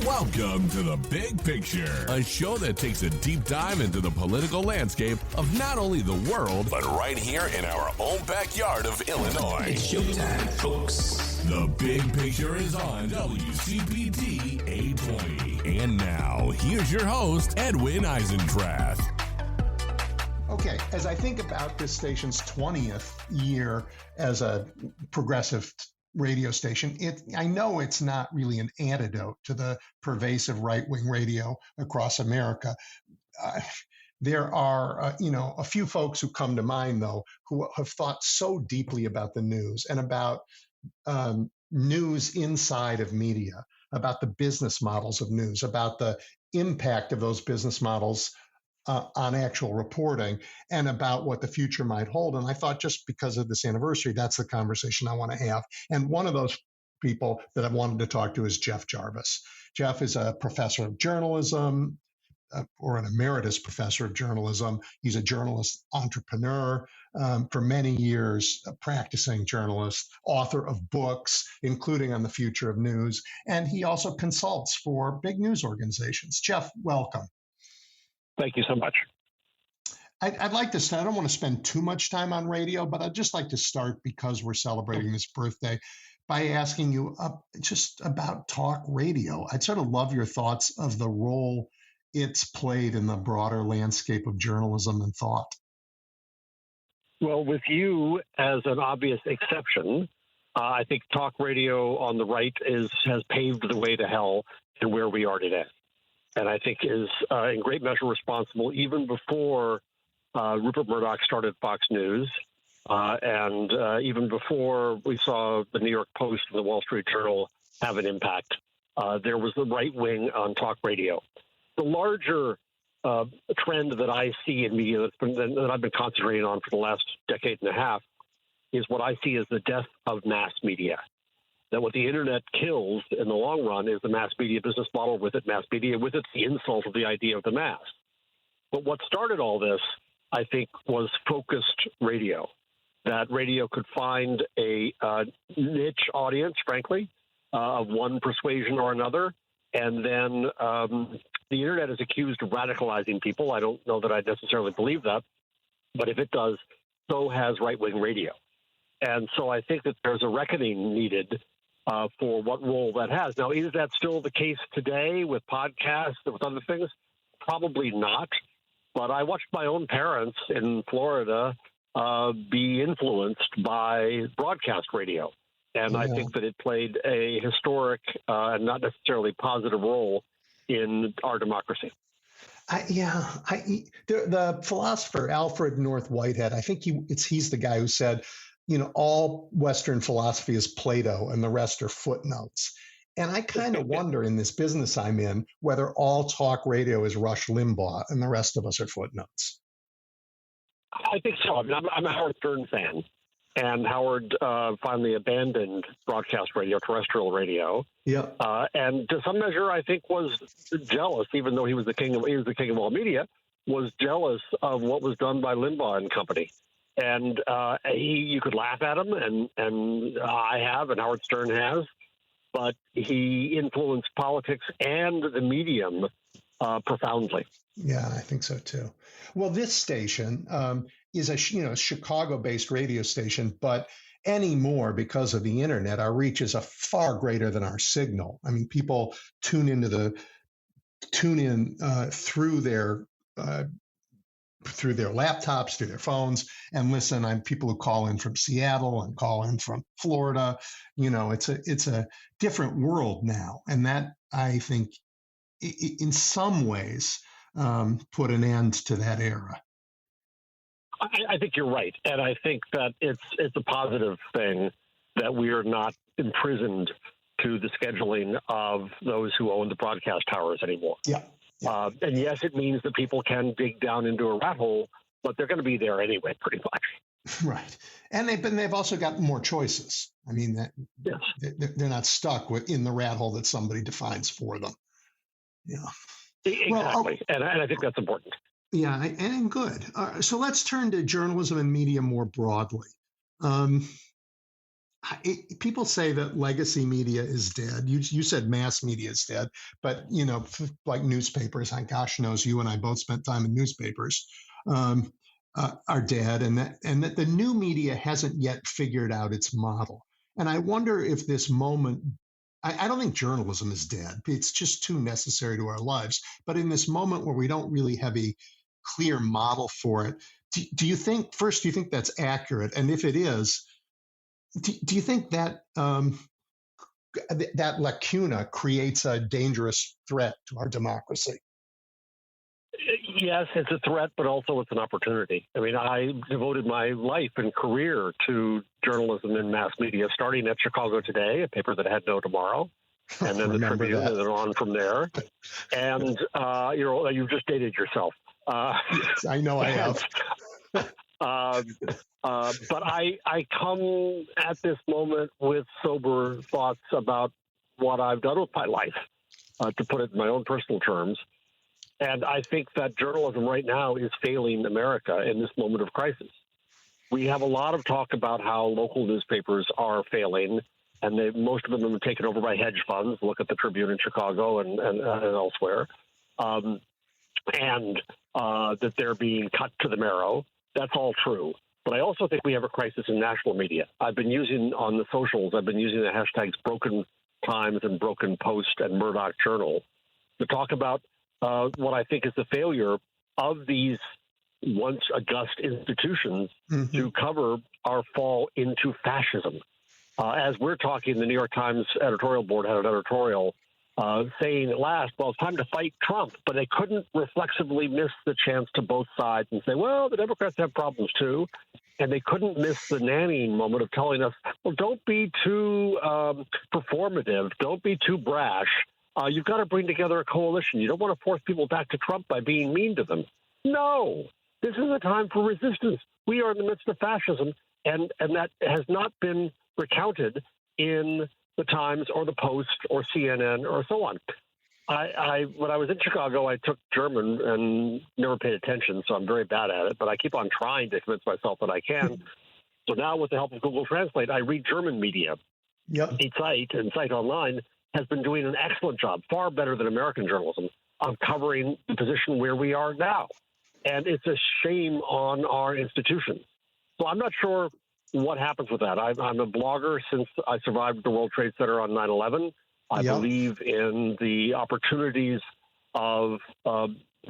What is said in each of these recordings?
Welcome to The Big Picture, a show that takes a deep dive into the political landscape of not only the world, but right here in our own backyard of Illinois. It's showtime, folks. The Big Picture is on WCPT 820. And now, here's your host, Edwin Eisendrath. Okay, as I think about this station's 20th year as a progressive radio station, I know it's not really an antidote to the pervasive right-wing radio across America. There are, a few folks who come to mind, though, who have thought so deeply about the news and about news inside of media, about the business models of news, about the impact of those business models on actual reporting, and about what the future might hold. And I thought, just because of this anniversary, that's the conversation I want to have. And one of those people that I wanted to talk to is Jeff Jarvis. Jeff is a professor of journalism, or an emeritus professor of journalism. He's a journalist entrepreneur for many years, a practicing journalist, author of books, including on the future of news. And he also consults for big news organizations. Jeff, welcome. Thank you so much. I'd like to start. I don't want to spend too much time on radio, but I'd just like to start, because we're celebrating this birthday, by asking you just about talk radio. I'd sort of love your thoughts of the role it's played in the broader landscape of journalism and thought. Well, with you as an obvious exception, I think talk radio on the right has paved the way to hell and where we are today. And I think is in great measure responsible even before Rupert Murdoch started Fox News, and even before we saw the New York Post and the Wall Street Journal have an impact. There was the right wing on talk radio. The larger trend that I see in media that I've been concentrating on for the last decade and a half is what I see as the death of mass media. That what the internet kills in the long run is the mass media business model, with it mass media, with it the insult of the idea of the mass. But what started all this, I think, was focused radio. That radio could find a niche audience, frankly, of one persuasion or another. And then the internet is accused of radicalizing people. I don't know that I necessarily believe that. But if it does, so has right-wing radio. And so I think that there's a reckoning needed for what role that has. Now, is that still the case today with podcasts and with other things? Probably not. But I watched my own parents in Florida be influenced by broadcast radio. And I think that it played a historic and not necessarily positive role in our democracy. The philosopher Alfred North Whitehead, I think he's the guy who said, all Western philosophy is Plato and the rest are footnotes. And I kind of wonder, in this business I'm in, whether all talk radio is Rush Limbaugh and the rest of us are footnotes. I think so. I mean, I'm a Howard Stern fan. And Howard finally abandoned broadcast radio, terrestrial radio. Yeah. And to some measure, I think was jealous, even though he was the king of all media, was jealous of what was done by Limbaugh and company. And you could laugh at him, and I have, and Howard Stern has, but he influenced politics and the medium profoundly. Yeah, I think so too. Well, this station is a Chicago-based radio station, but anymore, because of the internet, our reach is a far greater than our signal. I mean, people tune in through their laptops, through their phones, and listen. I'm people who call in from Seattle and call in from Florida. It's a different world now, and that, I think, in some ways, put an end to that era. I think you're right, and I think that it's a positive thing that we are not imprisoned to the scheduling of those who own the broadcast towers anymore. Yeah. And yes, it means that people can dig down into a rat hole, but they're going to be there anyway, pretty much. Right, and they've also got more choices. I mean, yes. They're not stuck in the rat hole that somebody defines for them. Yeah. Exactly, and I think that's important. Yeah, and good. So let's turn to journalism and media more broadly. people say that legacy media is dead. You said mass media is dead, but like newspapers, gosh knows you and I both spent time in newspapers, are dead, and that the new media hasn't yet figured out its model. And I wonder if this moment, I don't think journalism is dead. It's just too necessary to our lives. But in this moment where we don't really have a clear model for it, do you think that's accurate? And if it is, do you think that that lacuna creates a dangerous threat to our democracy? Yes, it's a threat, but also it's an opportunity. I mean, I devoted my life and career to journalism and mass media, starting at Chicago Today, a paper that had no tomorrow, and then the Tribune, and then on from there. And you've just dated yourself. Yes, I know I have. But I come at this moment with sober thoughts about what I've done with my life, to put it in my own personal terms. And I think that journalism right now is failing America in this moment of crisis. We have a lot of talk about how local newspapers are failing, and most of them have been taken over by hedge funds. Look at the Tribune in Chicago and elsewhere. And that they're being cut to the marrow. That's all true. But I also think we have a crisis in national media. I've been using on the socials, I've been using the hashtags Broken Times and Broken Post and Murdoch Journal to talk about what I think is the failure of these once august institutions to cover our fall into fascism. As we're talking, the New York Times editorial board had an editorial saying at last, well, it's time to fight Trump, but they couldn't reflexively miss the chance to both sides and say, well, the Democrats have problems too. And they couldn't miss the nannying moment of telling us, well, don't be too performative. Don't be too brash. You've got to bring together a coalition. You don't want to force people back to Trump by being mean to them. No, this is a time for resistance. We are in the midst of fascism, and that has not been recounted in the Times or the Post or CNN or so on. When I was in Chicago, I took German and never paid attention, so I'm very bad at it, but I keep on trying to convince myself that I can. So now with the help of Google Translate, I read German media. Yep. Zeit and Zeit Online has been doing an excellent job, far better than American journalism, of covering the position where we are now. And it's a shame on our institutions. So I'm not sure what happens with that. I'm a blogger since I survived the World Trade Center on 9/11. I believe in the opportunities of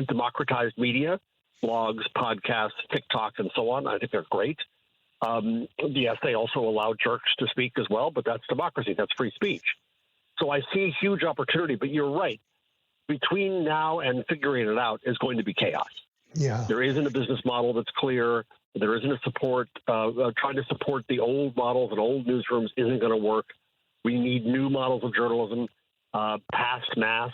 democratized media, blogs, podcasts, TikTok, and so on. I think they're great. Yes, they also allow jerks to speak as well, but that's democracy. That's free speech. So I see huge opportunity, but you're right. Between now and figuring it out is going to be chaos. Yeah. There isn't a business model that's clear. There isn't a support. Trying to support the old models and old newsrooms isn't going to work. We need new models of journalism, past mass.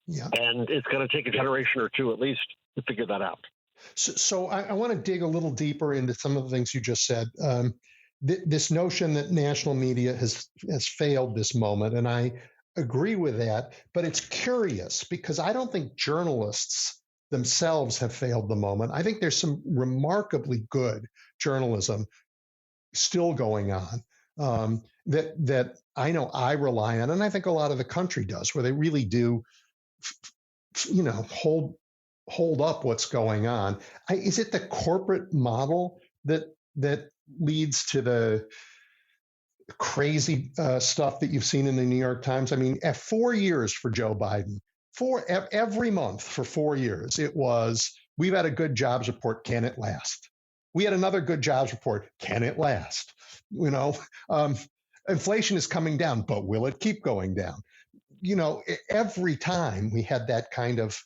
Yeah. And it's going to take a generation or two at least to figure that out. So I want to dig a little deeper into some of the things you just said. This notion that national media has failed this moment, and I agree with that, but it's curious because I don't think journalists themselves have failed the moment. I think there's some remarkably good journalism still going on that I know I rely on, and I think a lot of the country does, where they really do, hold up what's going on. Is it the corporate model that leads to the crazy stuff that you've seen in the New York Times? I mean, at 4 years for Joe Biden, every month for 4 years, it was, we've had a good jobs report. Can it last? We had another good jobs report. Can it last? Inflation is coming down, but will it keep going down? Every time we had that kind of,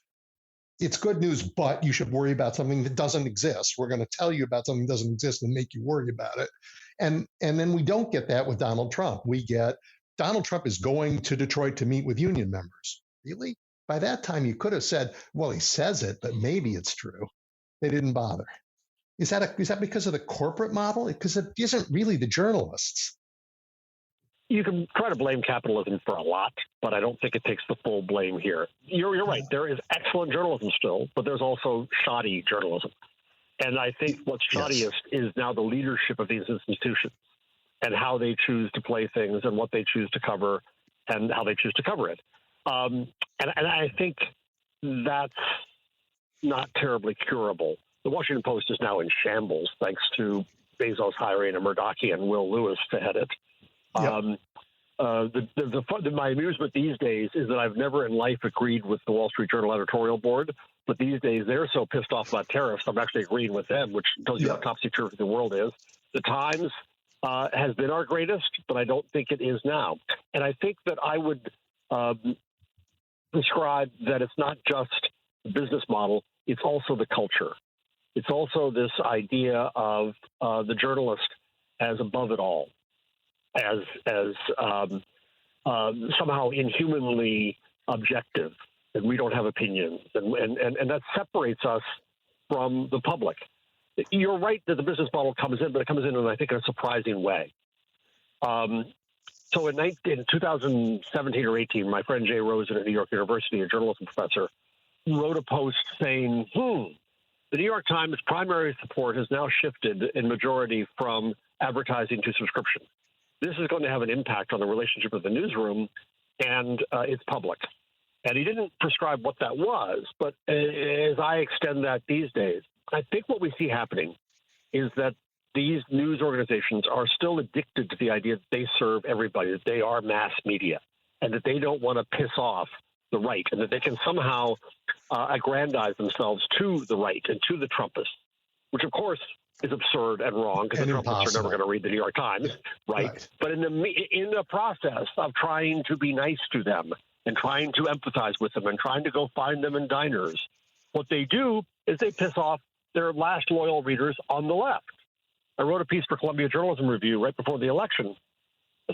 it's good news, but you should worry about something that doesn't exist. We're going to tell you about something that doesn't exist and make you worry about it. And then we don't get that with Donald Trump. We get Donald Trump is going to Detroit to meet with union members. Really? By that time, you could have said, well, he says it, but maybe it's true. They didn't bother. Is that because of the corporate model? Because it isn't really the journalists. You can try to blame capitalism for a lot, but I don't think it takes the full blame here. You're right. There is excellent journalism still, but there's also shoddy journalism. And I think what's shoddiest is now the leadership of these institutions. and how they choose to play things and what they choose to cover and how they choose to cover it. And I think that's not terribly curable. The Washington Post is now in shambles thanks to Bezos hiring a Murdochian Will Lewis to head it. Yep. My amusement these days is that I've never in life agreed with the Wall Street Journal editorial board, but these days they're so pissed off about tariffs, I'm actually agreeing with them, which tells you how topsy-turvy the world is. The Times has been our greatest, but I don't think it is now. And I think that I would describe that it's not just the business model, it's also the culture. It's also this idea of the journalist as above it all, as somehow inhumanly objective, and we don't have opinions, and that separates us from the public. You're right that the business model comes in, but it comes in I think, in a surprising way. So in 2017 or 18, my friend Jay Rosen at New York University, a journalism professor, wrote a post saying, the New York Times' primary support has now shifted in majority from advertising to subscription. This is going to have an impact on the relationship of the newsroom and its public. And he didn't prescribe what that was, but as I extend that these days, I think what we see happening is that these news organizations are still addicted to the idea that they serve everybody, that they are mass media, and that they don't want to piss off the right, and that they can somehow aggrandize themselves to the right and to the Trumpists, which, of course, is absurd and wrong because the Trumpists are never going to read the New York Times, right? But in the process of trying to be nice to them and trying to empathize with them and trying to go find them in diners, what they do is they piss off their last loyal readers on the left. I wrote a piece for Columbia Journalism Review right before the election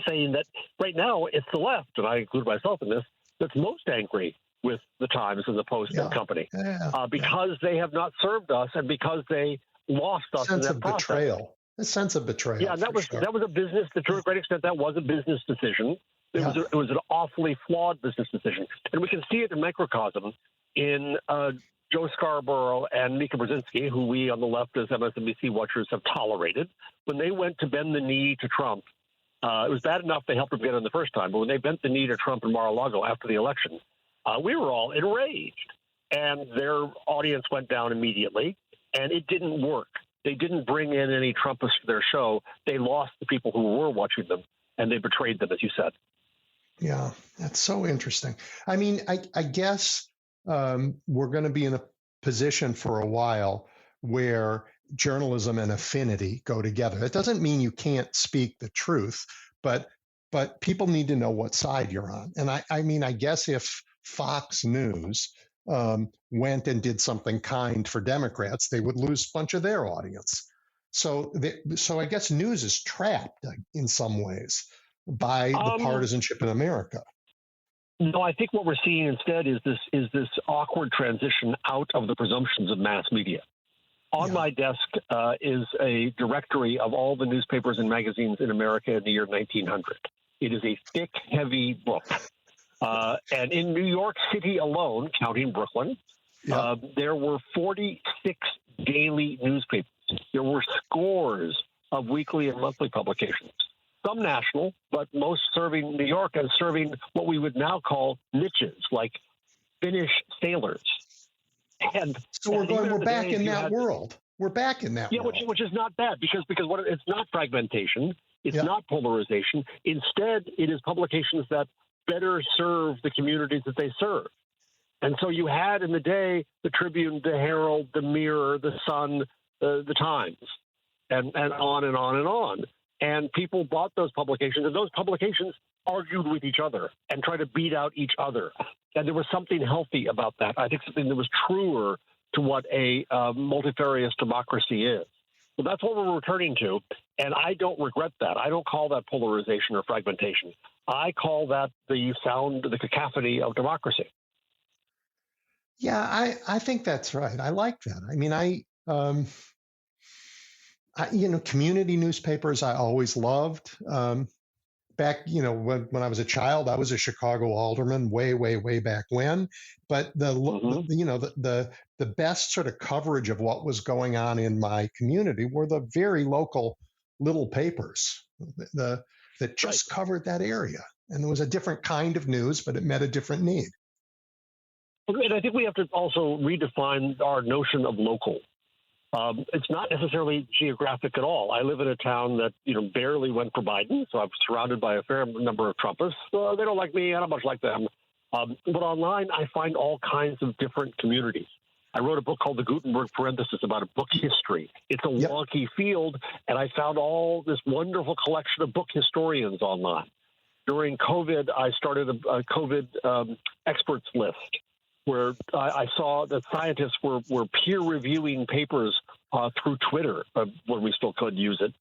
saying that right now it's the left, and I include myself in this, that's most angry with the Times and the Post and company because they have not served us and because they lost us in that process. A sense of betrayal. Yeah, that was a business. To a great extent, that was a business decision. It was an awfully flawed business decision, and we can see it in microcosm in Joe Scarborough and Mika Brzezinski, who we on the left as MSNBC watchers have tolerated. When they went to bend the knee to Trump, it was bad enough they helped him get in the first time, but when they bent the knee to Trump in Mar-a-Lago after the election, we were all enraged, and their audience went down immediately, and it didn't work. They didn't bring in any Trumpists to their show. They lost the people who were watching them, and they betrayed them, as you said. Yeah, that's so interesting. I mean, I guess we're going to be in a position for a while where journalism and affinity go together. It doesn't mean you can't speak the truth, but people need to know what side you're on. And I mean, I guess if Fox News went and did something kind for Democrats, they would lose a bunch of their audience. So I guess news is trapped in some ways by the partisanship in America. No, I think what we're seeing instead is this awkward transition out of the presumptions of mass media. On my desk is a directory of all the newspapers and magazines in America in the year 1900. It is a thick, heavy book. And in New York City alone, counting Brooklyn, there were 46 daily newspapers. There were scores of weekly and monthly publications, some national, but most serving New York and serving what we would now call niches, like Finnish sailors. And so we're back in that world. We're back in that world. Which is not bad because it's not fragmentation. It's not polarization. Instead, it is publications that better serve the communities that they serve. And so you had in the day the Tribune, the Herald, the Mirror, the Sun, the Times, and on and on and on. And people bought those publications, and those publications argued with each other and tried to beat out each other. And there was something healthy about that. I think something that was truer to what a multifarious democracy is. So that's what we're returning to. And I don't regret that. I don't call that polarization or fragmentation. I call that the cacophony of democracy. Yeah, I think that's right. I like that. I mean, community newspapers I always loved. Back, when I was a child, I was a Chicago alderman way back when. But the best sort of coverage of what was going on in my community were the very local little papers that just covered that area. And there was a different kind of news, but it met a different need. And I think we have to also redefine our notion of local. It's not necessarily geographic at all. I live in a town that barely went for Biden, so I'm surrounded by a fair number of Trumpists. They don't like me. I don't much like them. But online, I find all kinds of different communities. I wrote a book called The Gutenberg Parenthesis about a book history. It's a wonky field, and I found all this wonderful collection of book historians online. During COVID, I started a COVID experts list, where I saw that scientists were peer reviewing papers through Twitter when we still could use it.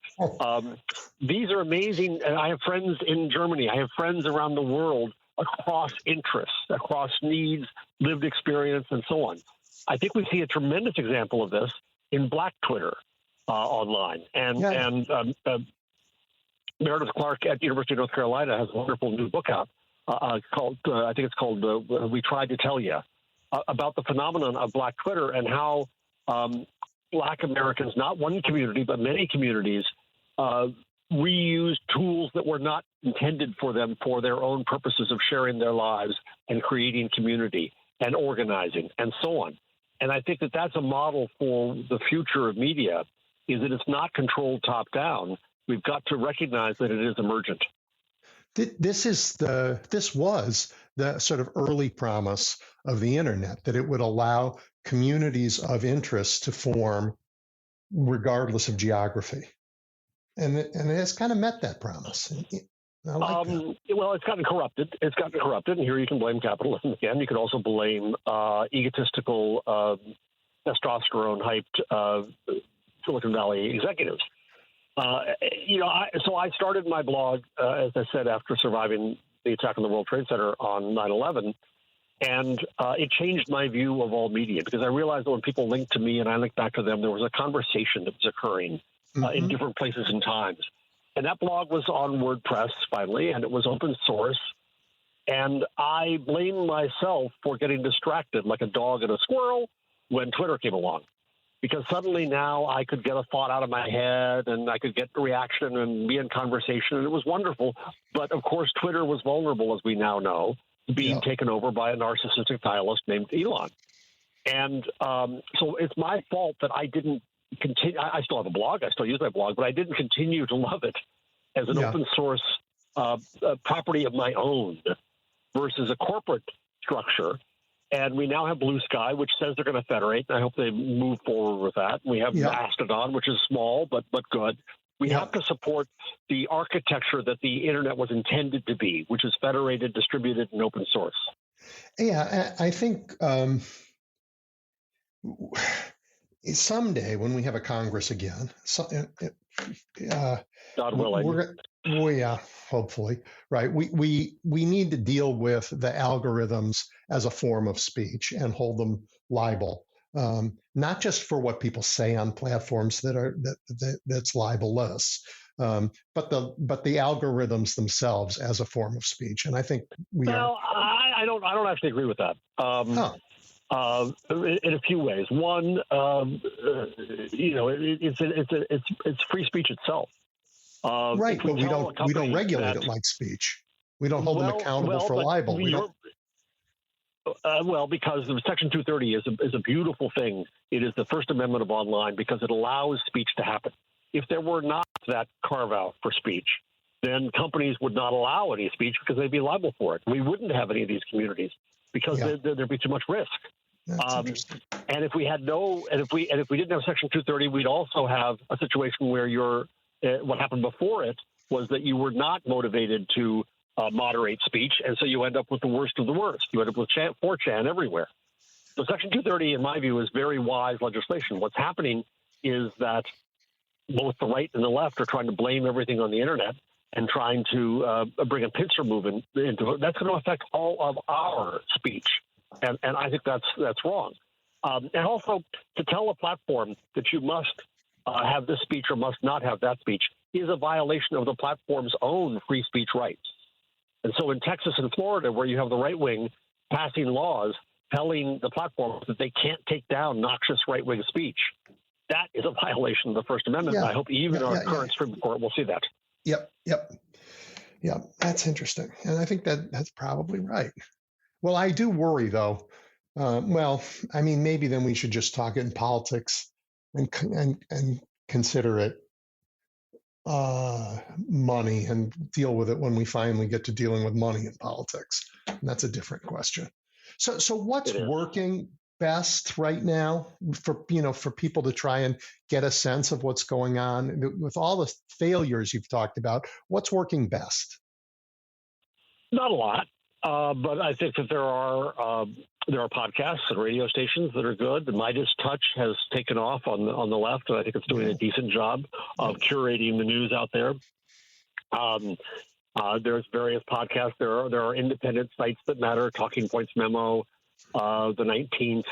These are amazing. And I have friends in Germany. I have friends around the world across interests, across needs, lived experience, and so on. I think we see a tremendous example of this in Black Twitter online. And Meredith Clark at the University of North Carolina has a wonderful new book out called, I think it's called We Tried to Tell You, about the phenomenon of Black Twitter and how Black Americans, not one community, but many communities, reuse tools that were not intended for them for their own purposes of sharing their lives and creating community and organizing and so on. And I think that that's a model for the future of media, is that it's not controlled top down. We've got to recognize that it is emergent. This was the sort of early promise of the internet, that it would allow communities of interest to form regardless of geography. And it has kind of met that promise. I like that. Well, it's gotten corrupted. And here you can blame capitalism again. You could also blame egotistical, testosterone-hyped Silicon Valley executives. So I started my blog, as I said, after surviving the attack on the World Trade Center on 9/11. And it changed my view of all media, because I realized that when people linked to me and I linked back to them, there was a conversation that was occurring in different places and times. And that blog was on WordPress finally, and it was open source. And I blamed myself for getting distracted like a dog and a squirrel when Twitter came along, because suddenly now I could get a thought out of my head and I could get a reaction and be in conversation. And it was wonderful. But of course, Twitter was vulnerable, as we now know, being taken over by a narcissistic nihilist named Elon. And so it's my fault that I didn't continue. I still have a blog. I still use my blog, but I didn't continue to love it as an open source property of my own versus a corporate structure. And we now have Blue Sky, which says they're going to federate. And I hope they move forward with that. We have Mastodon, which is small, but good. We have to support the architecture that the internet was intended to be, which is federated, distributed, and open source. Yeah, I think someday when we have a Congress again, God willing, hopefully, right? We need to deal with the algorithms as a form of speech and hold them liable, not just for what people say on platforms that's libelous, but the algorithms themselves as a form of speech. And I think I don't actually agree with that. In a few ways. One, it's free speech itself. Right, but we don't regulate it like speech. We don't hold them accountable for libel. Because Section 230 is a beautiful thing. It is the First Amendment of online because it allows speech to happen. If there were not that carve out for speech, then companies would not allow any speech because they'd be liable for it. We wouldn't have any of these communities because there'd be too much risk. And if we had if we didn't have Section 230, we'd also have a situation where what happened before it was that you were not motivated to moderate speech, and so you end up with the worst of the worst. You end up with 4chan everywhere. So Section 230, in my view, is very wise legislation. What's happening is that both the right and the left are trying to blame everything on the internet and trying to bring a pincer move into it. That's going to affect all of our speech, and I think that's wrong. And also, to tell a platform that you must have this speech or must not have that speech is a violation of the platform's own free speech rights. And so in Texas and Florida, where you have the right wing passing laws telling the platforms that they can't take down noxious right wing speech, that is a violation of the First Amendment. Yeah. I hope even our current Supreme Court will see that. Yep. That's interesting. And I think that's probably right. Well, I do worry, though. Maybe then we should just talk in politics and consider it money and deal with it when we finally get to dealing with money in politics. And that's a different question. So what's working best right now for people to try and get a sense of what's going on with all the failures you've talked about? What's working best? Not a lot, but I think that there are podcasts and radio stations that are good. The Midas Touch has taken off on the left, and I think it's doing a decent job of curating the news out there. There's various podcasts. There are independent sites that matter. Talking Points Memo, the 19th,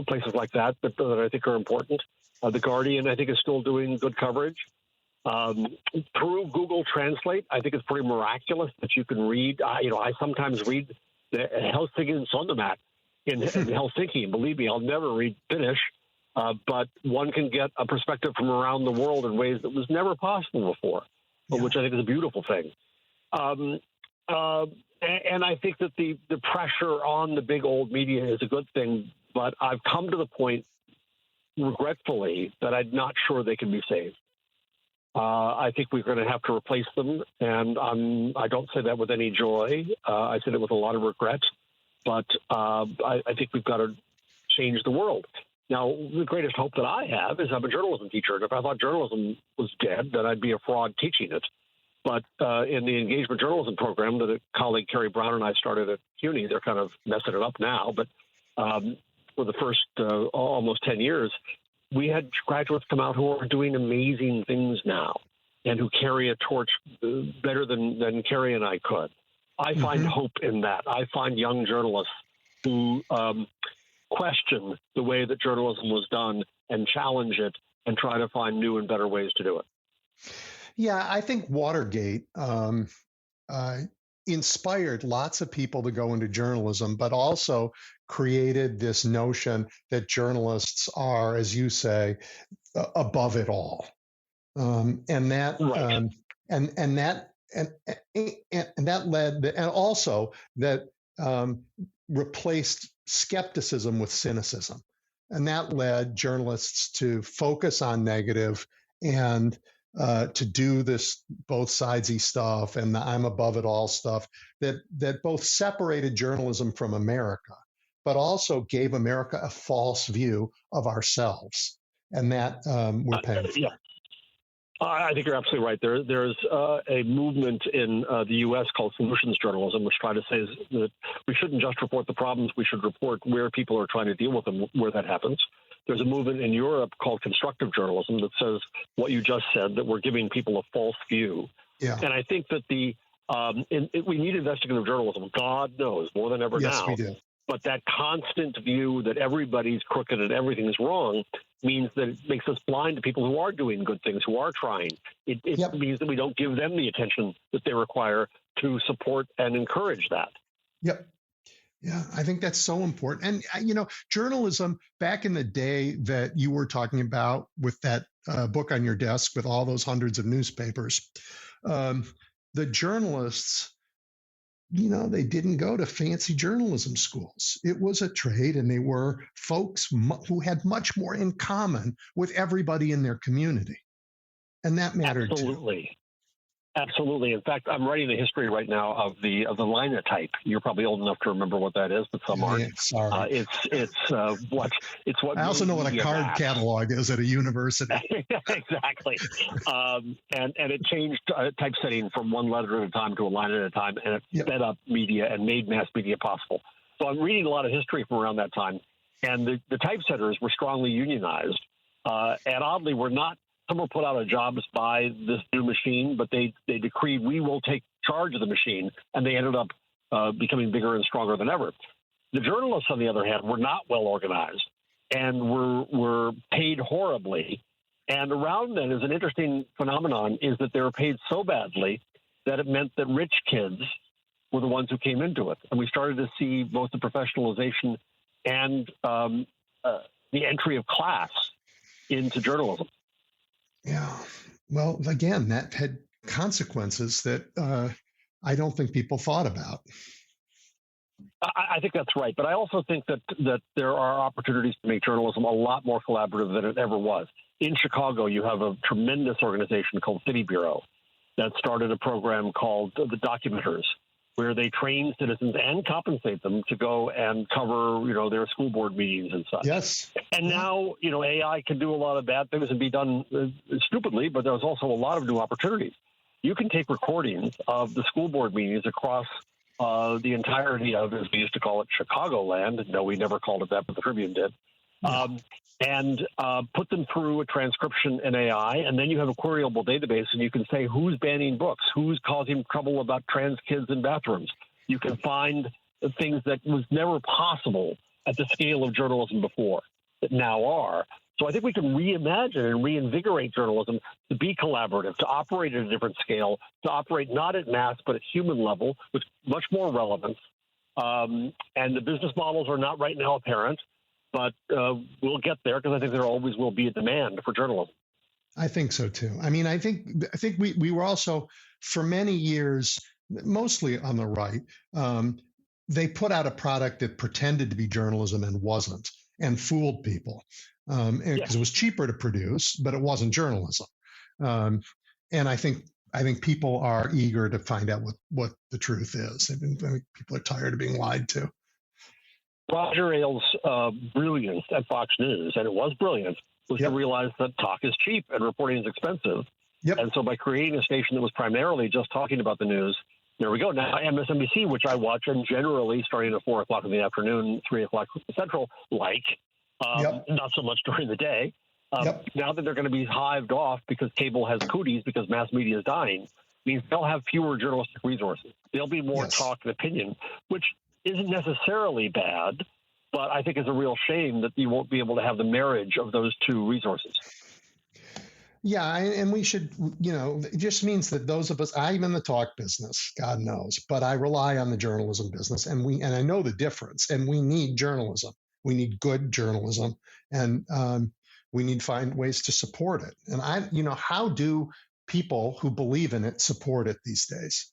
places like that I think are important. The Guardian, I think, is still doing good coverage. Through Google Translate, I think it's pretty miraculous that you can read. I sometimes read the Helsingin Sondamat in Helsinki, and believe me, I'll never read Finnish, but one can get a perspective from around the world in ways that was never possible before, which I think is a beautiful thing. And I think that the pressure on the big old media is a good thing, but I've come to the point, regretfully, that I'm not sure they can be saved. I think we're going to have to replace them, and I don't say that with any joy. I say that with a lot of regret, but I think we've got to change the world. Now, the greatest hope that I have is I'm a journalism teacher, and if I thought journalism was dead, then I'd be a fraud teaching it. But in the engagement journalism program that a colleague, Carrie Brown, and I started at CUNY, they're kind of messing it up now, but for the first almost 10 years, we had graduates come out who are doing amazing things now and who carry a torch better than Carrie and I could. I find hope in that. I find young journalists who question the way that journalism was done and challenge it and try to find new and better ways to do it. Yeah, I think Watergate inspired lots of people to go into journalism, but also created this notion that journalists are, as you say, above it all, and that led, and also that replaced skepticism with cynicism, and that led journalists to focus on negative and to do this both sidesy stuff and the I'm above it all stuff that both separated journalism from America, but also gave America a false view of ourselves, and that we're paying for. Yeah. I think you're absolutely right. There's a movement in the U.S. called solutions journalism, which try to say that we shouldn't just report the problems, we should report where people are trying to deal with them, where that happens. There's a movement in Europe called constructive journalism that says what you just said, that we're giving people a false view. Yeah. And I think that we need investigative journalism, God knows, more than ever now. Yes, we do. But that constant view that everybody's crooked and everything's wrong means that it makes us blind to people who are doing good things, who are trying. It means that we don't give them the attention that they require to support and encourage that. Yep. Yeah, I think that's so important. And, journalism back in the day that you were talking about with that book on your desk with all those hundreds of newspapers, the journalists, they didn't go to fancy journalism schools. It was a trade, and they were folks who had much more in common with everybody in their community. And that mattered too. Absolutely. In fact, I'm writing a history right now of the linotype. You're probably old enough to remember what that is, but some aren't. Sorry. It's what. I also know what a card catalog is at a university. Exactly. And it changed typesetting from one letter at a time to a line at a time, and it sped up media and made mass media possible. So I'm reading a lot of history from around that time, and the typesetters were strongly unionized, and oddly were not. Some were put out of jobs by this new machine, but they decreed we will take charge of the machine, and they ended up becoming bigger and stronger than ever. The journalists, on the other hand, were not well organized and were paid horribly. And around then is an interesting phenomenon is that they were paid so badly that it meant that rich kids were the ones who came into it. And we started to see both the professionalization and the entry of class into journalism. Yeah. Well, again, that had consequences that I don't think people thought about. I think that's right. But I also think that there are opportunities to make journalism a lot more collaborative than it ever was. In Chicago, you have a tremendous organization called City Bureau that started a program called the Documenters, where they train citizens and compensate them to go and cover, their school board meetings and such. Yes. And now, AI can do a lot of bad things and be done stupidly, but there's also a lot of new opportunities. You can take recordings of the school board meetings across the entirety of, as we used to call it, Chicagoland. No, we never called it that, but the Tribune did. And put them through a transcription in AI, and then you have a queryable database, and you can say who's banning books, who's causing trouble about trans kids in bathrooms. You can find things that was never possible at the scale of journalism before that now are. So I think we can reimagine and reinvigorate journalism to be collaborative, to operate at a different scale, to operate not at mass but at human level with much more relevance. And the business models are not right now apparent, but we'll get there because I think there always will be a demand for journalism. I think so too. I mean, I think we were also for many years, mostly on the right, they put out a product that pretended to be journalism and wasn't, and fooled people. Because it was cheaper to produce, but it wasn't journalism. And I think people are eager to find out what the truth is. I think people are tired of being lied to. Roger Ailes' brilliance at Fox News, and it was brilliant, was to realize that talk is cheap and reporting is expensive. Yep. And so by creating a station that was primarily just talking about the news, there we go. Now MSNBC, which I watch, and generally starting at 4 o'clock in the afternoon, 3 o'clock Central, not so much during the day. Now that they're going to be hived off because cable has cooties because mass media is dying, means they'll have fewer journalistic resources. There'll be more talk and opinion, which isn't necessarily bad, but I think it's a real shame that you won't be able to have the marriage of those two resources. Yeah, and we should, it just means that those of us, I'm in the talk business, God knows, but I rely on the journalism business, and I know the difference, and we need journalism. We need good journalism, and we need to find ways to support it. And how do people who believe in it support it these days?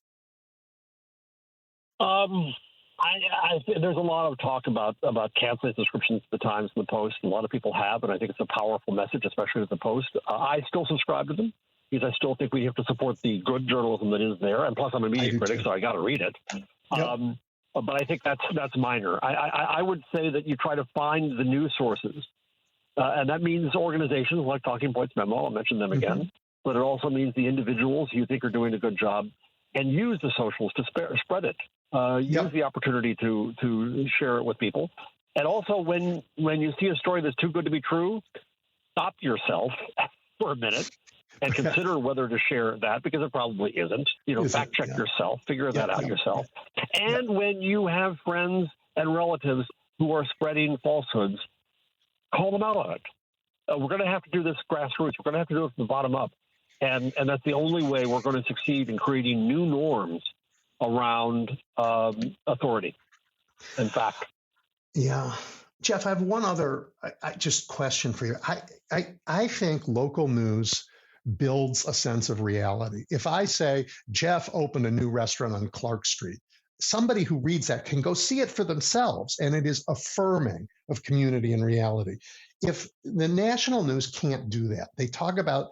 There's a lot of talk about canceling subscriptions to the Times and the Post. A lot of people have, and I think it's a powerful message, especially with the Post. I still subscribe to them because I still think we have to support the good journalism that is there. And plus, I'm a media critic, so I got to read it. Yep. But I think that's minor. I would say that you try to find the news sources, and that means organizations like Talking Points Memo. I'll mention them again, but it also means the individuals you think are doing a good job, and use the socials to spread it. Use the opportunity to share it with people, and also when you see a story that's too good to be true, stop yourself for a minute and consider whether to share that, because it probably isn't. Fact check yourself, figure that out yourself. And when you have friends and relatives who are spreading falsehoods, call them out on it. We're going to have to do this grassroots. We're going to have to do it from the bottom up. And that's the only way we're going to succeed in creating new norms around authority and fact. Yeah. Jeff, I have one other just question for you. I think local news builds a sense of reality. If I say Jeff opened a new restaurant on Clark Street, somebody who reads that can go see it for themselves, and it is affirming of community and reality. If the national news can't do that, they talk about,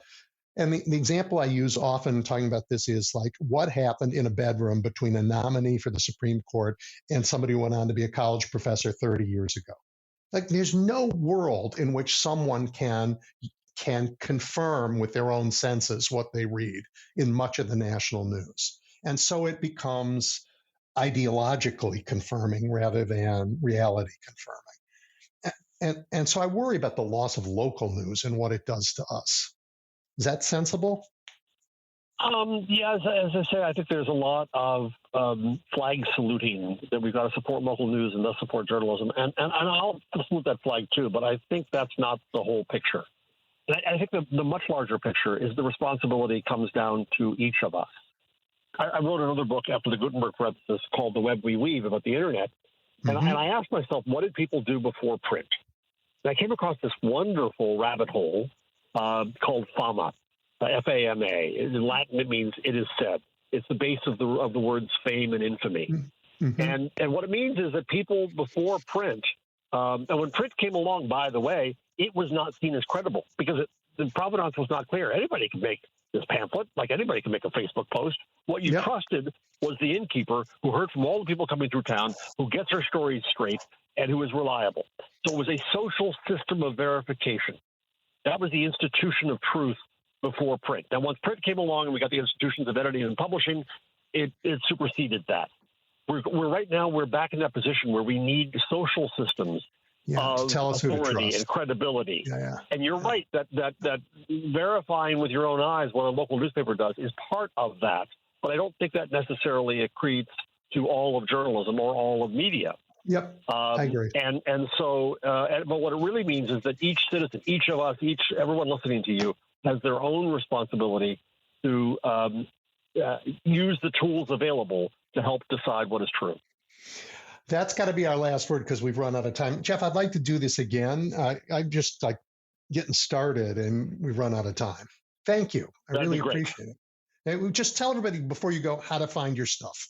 and the example I use often talking about this is like what happened in a bedroom between a nominee for the Supreme Court and somebody who went on to be a college professor 30 years ago. Like there's no world in which someone can confirm with their own senses what they read in much of the national news. And so it becomes ideologically confirming rather than reality confirming. And so I worry about the loss of local news and what it does to us. Is that sensible? As I say, I think there's a lot of flag saluting that we've got to support local news and thus support journalism. And I'll salute that flag too, but I think that's not the whole picture. I think the much larger picture is the responsibility comes down to each of us. I wrote another book after the Gutenberg parenthesis called The Web We Weave about the internet. And I asked myself, what did people do before print? And I came across this wonderful rabbit hole called fama, F-A-M-A. In Latin, it means it is said. It's the base of the words fame and infamy. Mm-hmm. And what it means is that people before print, and when print came along, by the way, it was not seen as credible because the provenance was not clear. Anybody can make this pamphlet, like anybody can make a Facebook post. What you trusted was the innkeeper who heard from all the people coming through town, who gets her stories straight, and who is reliable. So it was a social system of verification. That was the institution of truth before print. Now, once print came along and we got the institutions of editing and publishing, it superseded that. We're right now, we're back in that position where we need social systems of tell us authority and credibility. And you're right that verifying with your own eyes what a local newspaper does is part of that. But I don't think that necessarily accretes to all of journalism or all of media. Yep, I agree. And so, but what it really means is that each citizen, each of us, everyone listening to you has their own responsibility to use the tools available to help decide what is true. That's got to be our last word because we've run out of time. Jeff, I'd like to do this again. I'm just like getting started and we've run out of time. Thank you. I really appreciate it. And just tell everybody before you go how to find your stuff.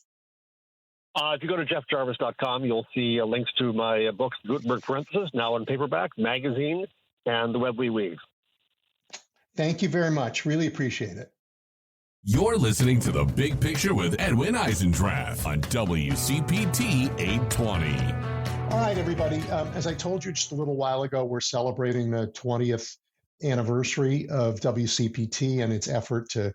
If you go to jeffjarvis.com, you'll see links to my books, Gutenberg Parenthesis, now in paperback, magazine, and The Web We Weave. Thank you very much. Really appreciate it. You're listening to The Big Picture with Edwin Eisendrath on WCPT 820. All right, everybody. As I told you just a little while ago, we're celebrating the 20th anniversary of WCPT and its effort to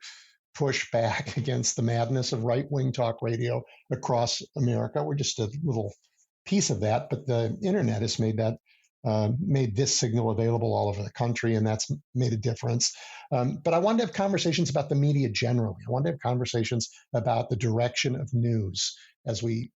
push back against the madness of right-wing talk radio across America. We're just a little piece of that, but the internet has made this signal available all over the country, and that's made a difference. But I wanted to have conversations about the media generally. I wanted to have conversations about the direction of news as we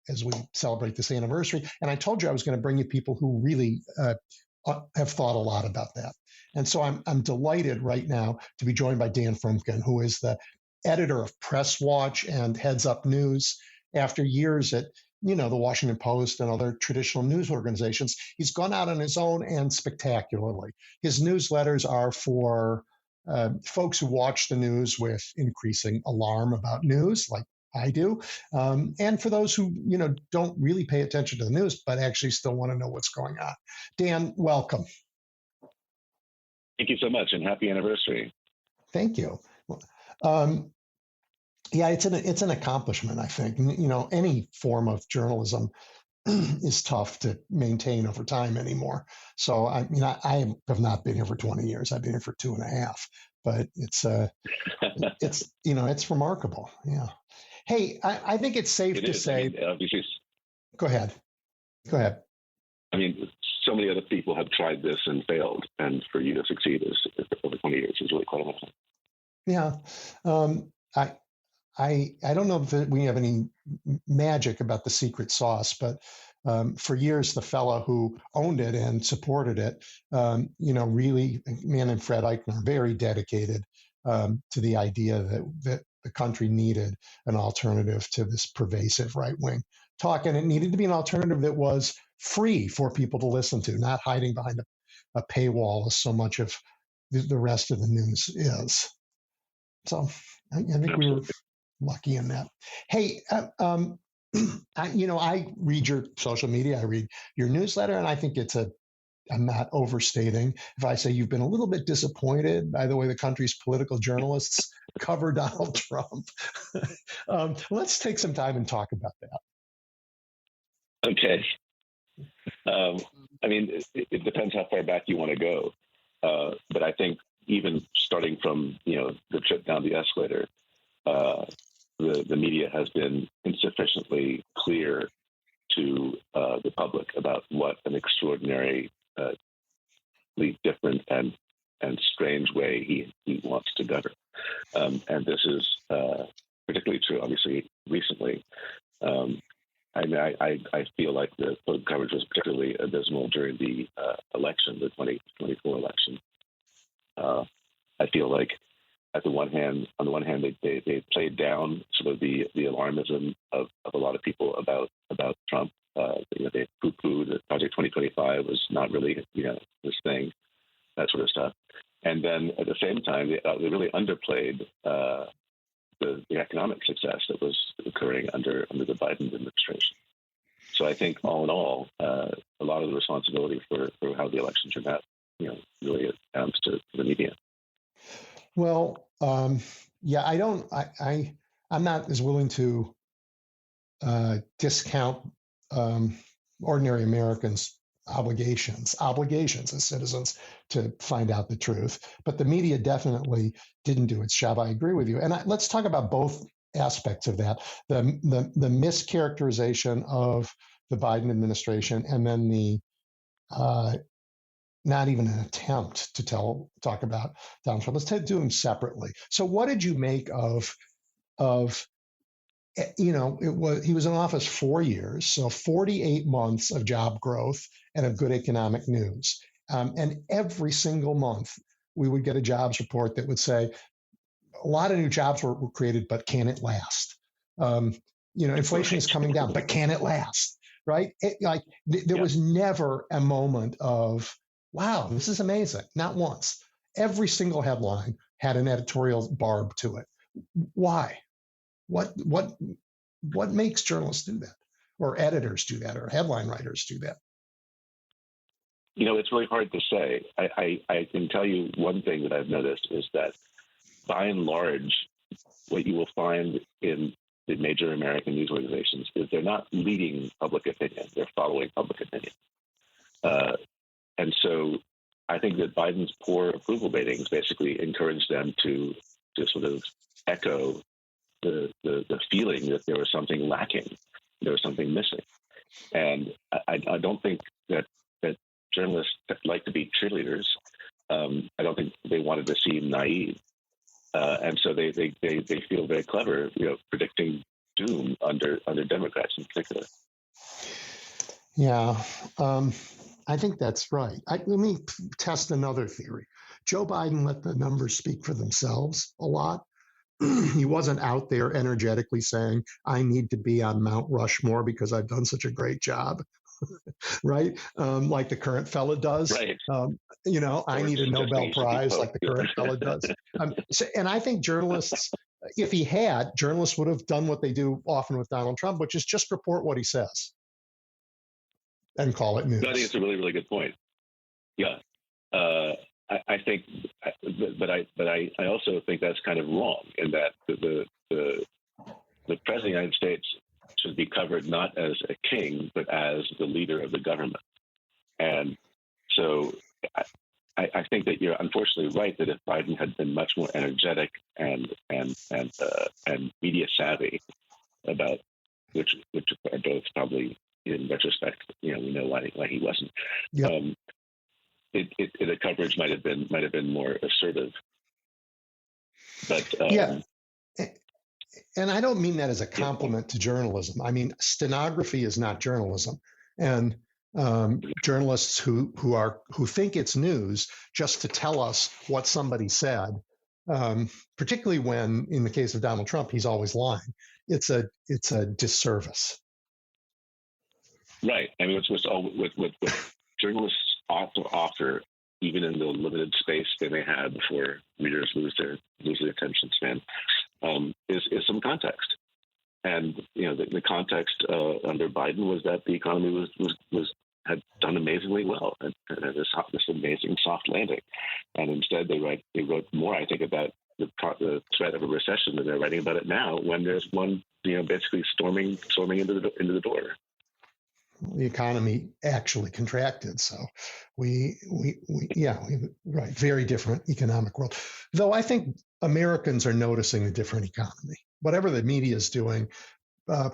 celebrate this anniversary. And I told you I was going to bring you people who really have thought a lot about that. And so I'm delighted right now to be joined by Dan Frumkin, who is the editor of Press Watch and Heads Up News. After years at the Washington Post and other traditional news organizations, he's gone out on his own and spectacularly. His newsletters are for folks who watch the news with increasing alarm about news, like I do, and for those who don't really pay attention to the news but actually still want to know what's going on. Dan, welcome. Thank you so much, and happy anniversary. Thank you. Yeah, it's an accomplishment, I think. Any form of journalism is tough to maintain over time anymore. So, I have not been here for 20 years. I've been here for 2.5, but it's remarkable. Yeah. Hey, I think it's safe to say. Go ahead. I mean, so many other people have tried this and failed, and for you to succeed over 20 years is really quite amazing. Yeah. I don't know if we have any magic about the secret sauce, but for years, the fellow who owned it and supported it, really, a man named Fred Eichner, very dedicated to the idea that the country needed an alternative to this pervasive right-wing talk. And it needed to be an alternative that was free for people to listen to, not hiding behind a paywall as so much of the rest of the news is. So I think we were lucky in that. Hey, I read your social media, I read your newsletter, and I think I'm not overstating if I say you've been a little bit disappointed by the way the country's political journalists cover Donald Trump. Let's take some time and talk about that. Okay. It depends how far back you want to go. But I think even starting from, the trip down the escalator, the media has been insufficiently clear to the public about what an extraordinarily different and strange way he wants to govern. And this is particularly true, obviously, recently. I feel like the coverage was particularly abysmal during the election, the 2024 election. I feel like on the one hand, they played down sort of the alarmism of a lot of people about Trump. They poo-pooed that Project 2025 was not really this thing, that sort of stuff. And then at the same time, they really underplayed the economic success that was occurring under the Biden administration. So I think all in all, a lot of the responsibility for how the election turned out, really comes to the media. Well, yeah, I'm not as willing to discount ordinary Americans' obligations as citizens to find out the truth. But the media definitely didn't do its job. I agree with you. And let's talk about both aspects of that: the mischaracterization of the Biden administration, and then the not even an attempt to talk about Donald Trump. Let's do them separately. So, what did you make of he was in office 4 years, so 48 months of job growth and of good economic news. And every single month, we would get a jobs report that would say a lot of new jobs were created, but can it last? Inflation is coming down, but can it last? Right? There was never a moment of, wow, this is amazing. Not once. Every single headline had an editorial barb to it. Why? What makes journalists do that, or editors do that, or headline writers do that? It's really hard to say. I can tell you one thing that I've noticed is that, by and large, what you will find in the major American news organizations is they're not leading public opinion; they're following public opinion. And so, I think that Biden's poor approval ratings basically encouraged them to sort of echo the feeling that there was something lacking, there was something missing. And I don't think that journalists like to be cheerleaders. I don't think they wanted to seem naive. And so they feel very clever, predicting doom under Democrats in particular. Yeah, I think that's right. Let me test another theory. Joe Biden let the numbers speak for themselves a lot. He wasn't out there energetically saying, I need to be on Mount Rushmore because I've done such a great job, right? Like the current fella does. Right. I need a Nobel Prize like the current fella does. And I think journalists, if he had, journalists would have done what they do often with Donald Trump, which is just report what he says and call it news. I think it's a really, really good point. Yeah. I think, but I also think that's kind of wrong, in that the President of the United States should be covered not as a king, but as the leader of the government. And so I think that you're unfortunately right that if Biden had been much more energetic and media savvy about which are both probably, in retrospect, we know why he wasn't. Yep. The coverage might have been more assertive. But yeah, and I don't mean that as a compliment to journalism. I mean, stenography is not journalism, and journalists who think it's news just to tell us what somebody said, particularly when, in the case of Donald Trump, he's always lying. It's a disservice. Right. I mean, what journalists offer, even in the limited space they may have before readers lose their attention span, is some context. And the context under Biden was that the economy had done amazingly well and had this amazing soft landing. And instead, they wrote more, I think, about the threat of a recession than they're writing about it now, when there's one basically storming into the door. The economy actually contracted. So we right, very different economic world. Though I think Americans are noticing the different economy. Whatever the media is doing,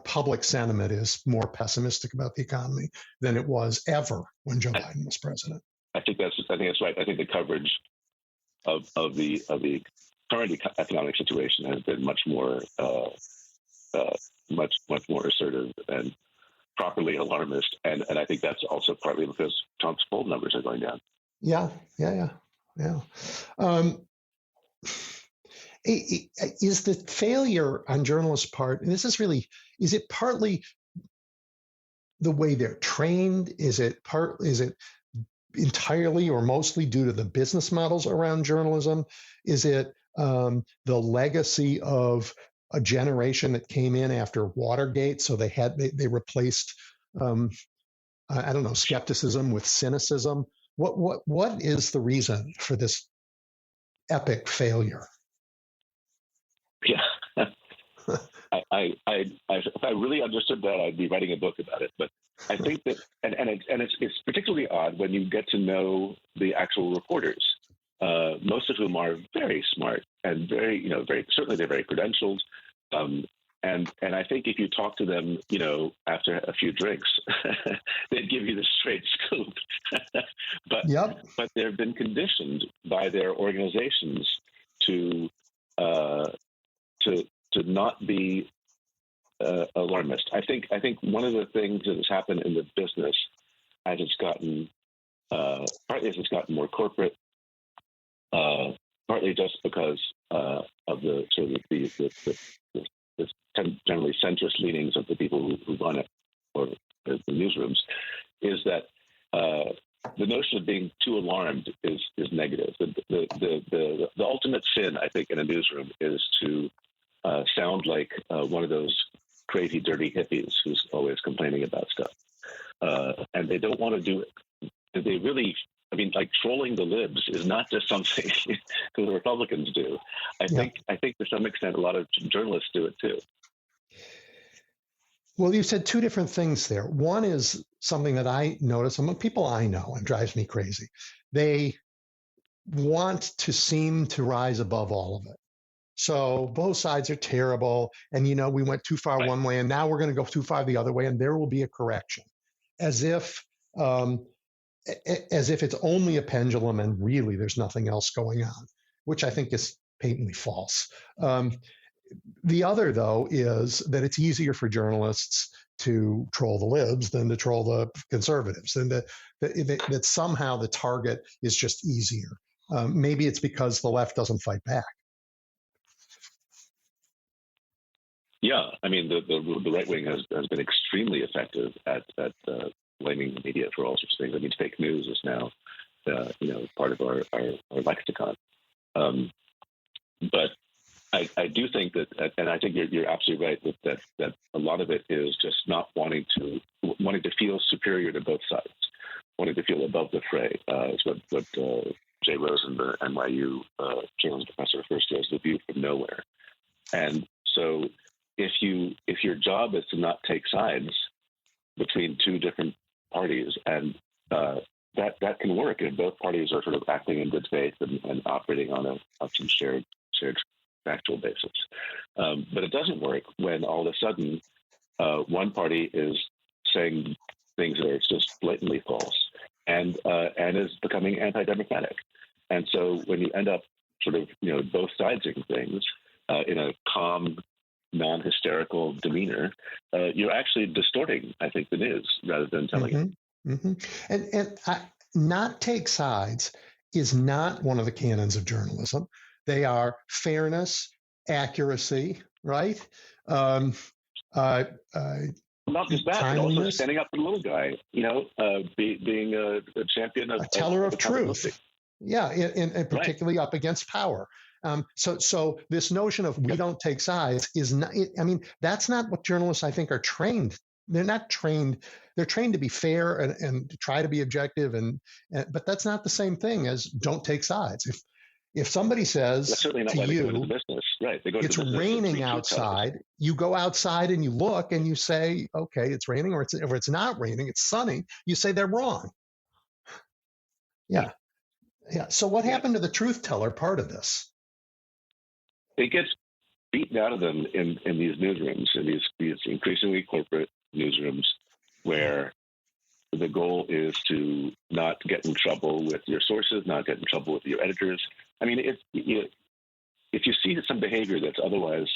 public sentiment is more pessimistic about the economy than it was ever when Joe Biden was president. I think that's right. I think the coverage of the current economic situation has been much more assertive and properly alarmist, and I think that's also partly because Trump's poll numbers are going down. Yeah. Is the failure on journalists' part, and this is really, is it partly the way they're trained? Is it entirely or mostly due to the business models around journalism? Is it the legacy of a generation that came in after Watergate, so they replaced I don't know, skepticism with cynicism? What is the reason for this epic failure? Yeah, if I really understood that, I'd be writing a book about it. But I think that, and it's particularly odd when you get to know the actual reporters, most of whom are very smart and very certainly they're very credentialed. And I think if you talk to them, after a few drinks, they'd give you the straight scoop. But they've been conditioned by their organizations to not be alarmist. I think one of the things that has happened in the business as it's gotten partly as it's gotten more corporate, partly just because of the sort of the generally centrist leanings of the people who run it, or the newsrooms, is that the notion of being too alarmed is negative. The ultimate sin, I think, in a newsroom is to sound like one of those crazy, dirty hippies who's always complaining about stuff, and they don't want to do it. They really. I mean, like, trolling the libs is not just something the Republicans do. I think to some extent a lot of journalists do it too. Well, you said two different things there. One is something that I notice among people I know and drives me crazy. They want to seem to rise above all of it. So both sides are terrible. And, we went too far one way and now we're going to go too far the other way and there will be a correction. As if it's only a pendulum and really there's nothing else going on, which I think is patently false. The other, though, is that it's easier for journalists to troll the libs than to troll the conservatives, and that somehow the target is just easier. Maybe it's because the left doesn't fight back. Yeah, I mean, the right wing has been extremely effective at blaming the media for all sorts of things. I mean, fake news is now, part of our lexicon. But I do think that, and I think you're absolutely right that a lot of it is just not wanting to feel superior to both sides, wanting to feel above the fray. It's what Jay Rosen, the NYU journalism professor, refers to as the view from nowhere. And so, if your job is to not take sides between two different parties, and that can work if both parties are sort of acting in good faith and operating on some shared factual basis. But it doesn't work when all of a sudden one party is saying things that are just blatantly false and is becoming anti-democratic. And so when you end up sort of both sidesing things in a calm, non-hysterical demeanor, you're actually distorting, I think, the news rather than telling it. Mm-hmm. And not take sides is not one of the canons of journalism. They are fairness, accuracy, right? Not just that, but also standing up for the little guy, being a champion of a teller of truth. Yeah, and particularly up against power. So this notion of we don't take sides is not, that's not what journalists, I think, are trained. They're not trained. They're trained to be fair and to try to be objective, but that's not the same thing as don't take sides. If somebody says to you, it's raining outside, you go outside and you look and you say, okay, it's raining, or it's not raining, it's sunny. You say they're wrong. Yeah. So what happened to the truth teller part of this? It gets beaten out of them in these newsrooms, in these increasingly corporate newsrooms, where the goal is to not get in trouble with your sources, not get in trouble with your editors. I mean, if you see some behavior that's otherwise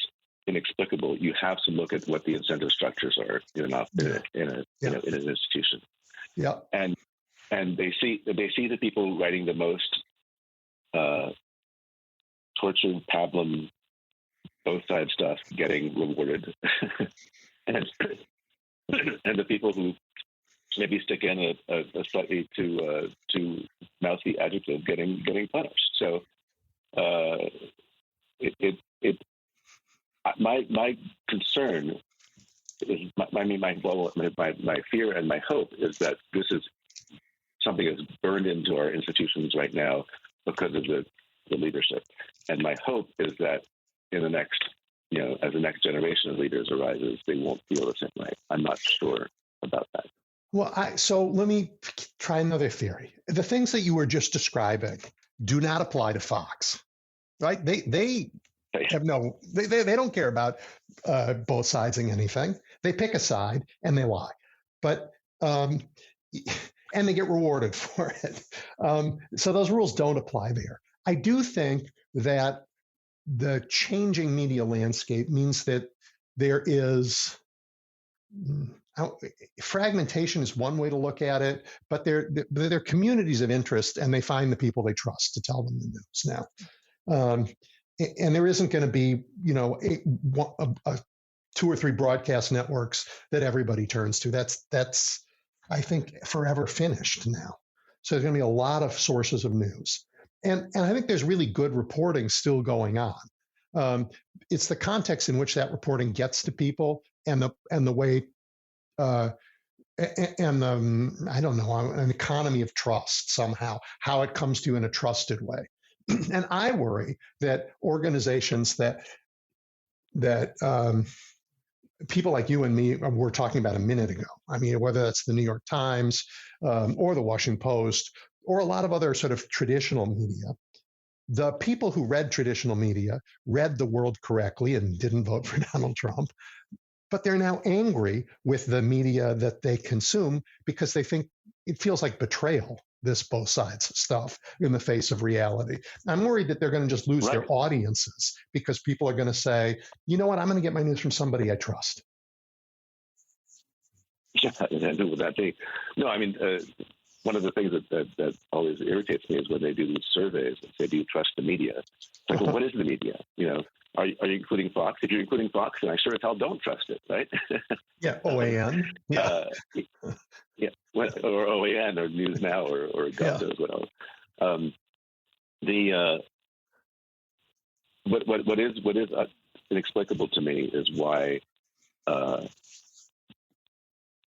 inexplicable, you have to look at what the incentive structures are in an institution. Yeah, and they see the people writing the most tortured pablum both side stuff getting rewarded, and and the people who maybe stick in a slightly too mouthy adjective getting punished. So my concern is my fear and my hope is that this is something that's burned into our institutions right now because of the leadership. And my hope is that in the next, as the next generation of leaders arises, they won't feel the same way. I'm not sure about that. Well, so let me try another theory. The things that you were just describing do not apply to Fox, right? They have they don't care about both sidesing anything. They pick a side and they lie, but and they get rewarded for it. So those rules don't apply there. I do think that the changing media landscape means that there is fragmentation is one way to look at it, but they're communities of interest, and they find the people they trust to tell them the news now. And there isn't going to be, 2 or 3 broadcast networks that everybody turns to. That's I think forever finished now. So there's going to be a lot of sources of news, and I think there's really good reporting still going on. It's the context in which that reporting gets to people, and the way. I don't know, an economy of trust somehow, how it comes to you in a trusted way. And I worry that organizations that people like you and me were talking about a minute ago, I mean, whether that's the New York Times or the Washington Post or a lot of other sort of traditional media, the people who read traditional media read the world correctly and didn't vote for Donald Trump. But they're now angry with the media that they consume because they think it feels like betrayal, this both sides stuff in the face of reality. I'm worried that they're going to just lose their audiences because people are going to say, you know what, I'm going to get my news from somebody I trust. Yeah, would that be? No, I mean, one of the things that always irritates me is when they do these surveys and say, do you trust the media? It's like, well, what is the media? Are you including Fox? If you're including Fox, then I sure as hell don't trust it, right? Yeah, OAN. Yeah. Yeah, or OAN or News Now or God knows what else. What is inexplicable to me is why